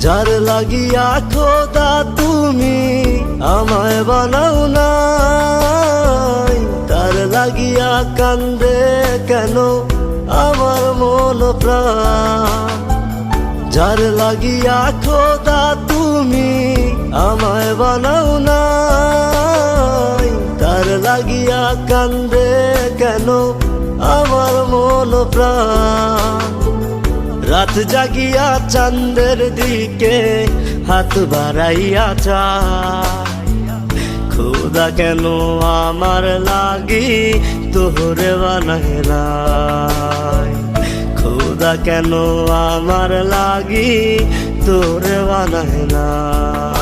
যার লাগিয়া খোদা তুমি আমায় বানাও নাই, তার লাগিয়া কান্দে কেন আমার মন প্রাণ। যার লাগিয়া খোদা তুমি আমায় বানাও নাই, তার লাগিয়া কান্দে কেন আমার মন প্রাণ। রাত জাগিয়া চাঁদের দিকে হাত বাড়াইয়া চায়, খোদা কেন আমার লাগি তোরে বানায় নাই, খোদা কেন আমার লাগি তোরে বানায় নাই।